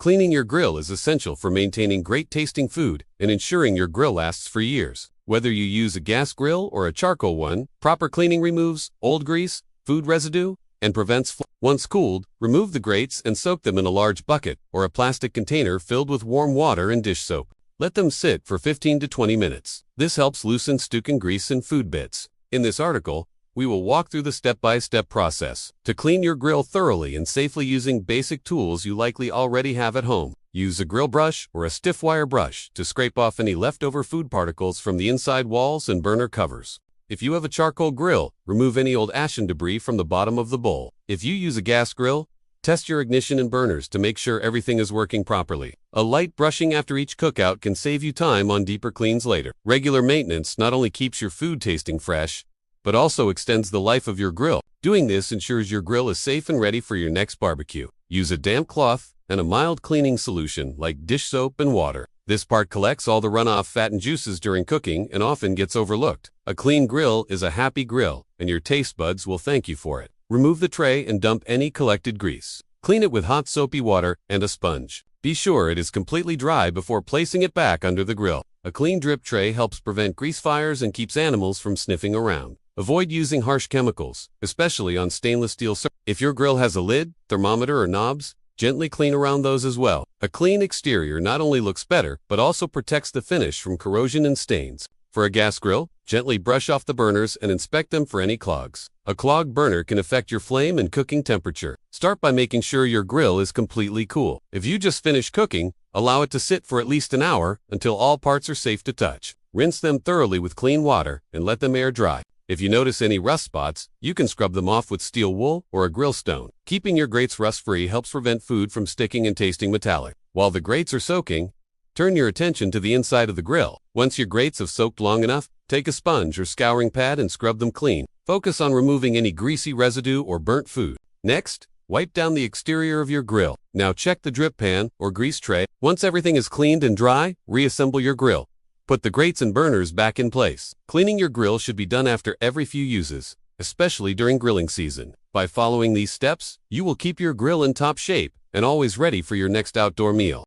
Cleaning your grill is essential for maintaining great-tasting food and ensuring your grill lasts for years. Whether you use a gas grill or a charcoal one, proper cleaning removes old grease, food residue, and prevents Once cooled, remove the grates and soak them in a large bucket or a plastic container filled with warm water and dish soap. Let them sit for 15 to 20 minutes. This helps loosen sticking grease and food bits. In this article, we will walk through the step-by-step process to clean your grill thoroughly and safely using basic tools you likely already have at home. Use a grill brush or a stiff wire brush to scrape off any leftover food particles from the inside walls and burner covers. If you have a charcoal grill, remove any old ash and debris from the bottom of the bowl. If you use a gas grill, test your ignition and burners to make sure everything is working properly. A light brushing after each cookout can save you time on deeper cleans later. Regular maintenance not only keeps your food tasting fresh, but also extends the life of your grill. Doing this ensures your grill is safe and ready for your next barbecue. Use a damp cloth and a mild cleaning solution like dish soap and water. This part collects all the runoff fat and juices during cooking and often gets overlooked. A clean grill is a happy grill, and your taste buds will thank you for it. Remove the tray and dump any collected grease. Clean it with hot soapy water and a sponge. Be sure it is completely dry before placing it back under the grill. A clean drip tray helps prevent grease fires and keeps animals from sniffing around. Avoid using harsh chemicals, especially on stainless steel surfaces. If your grill has a lid, thermometer, or knobs, gently clean around those as well. A clean exterior not only looks better, but also protects the finish from corrosion and stains. For a gas grill, gently brush off the burners and inspect them for any clogs. A clogged burner can affect your flame and cooking temperature. Start by making sure your grill is completely cool. If you just finished cooking, allow it to sit for at least an hour until all parts are safe to touch. Rinse them thoroughly with clean water and let them air dry. If you notice any rust spots, you can scrub them off with steel wool or a grill stone. Keeping your grates rust-free helps prevent food from sticking and tasting metallic. While the grates are soaking, turn your attention to the inside of the grill. Once your grates have soaked long enough, take a sponge or scouring pad and scrub them clean. Focus on removing any greasy residue or burnt food. Next, wipe down the exterior of your grill. Now check the drip pan or grease tray. Once everything is cleaned and dry, reassemble your grill. Put the grates and burners back in place. Cleaning your grill should be done after every few uses, especially during grilling season. By following these steps, you will keep your grill in top shape and always ready for your next outdoor meal.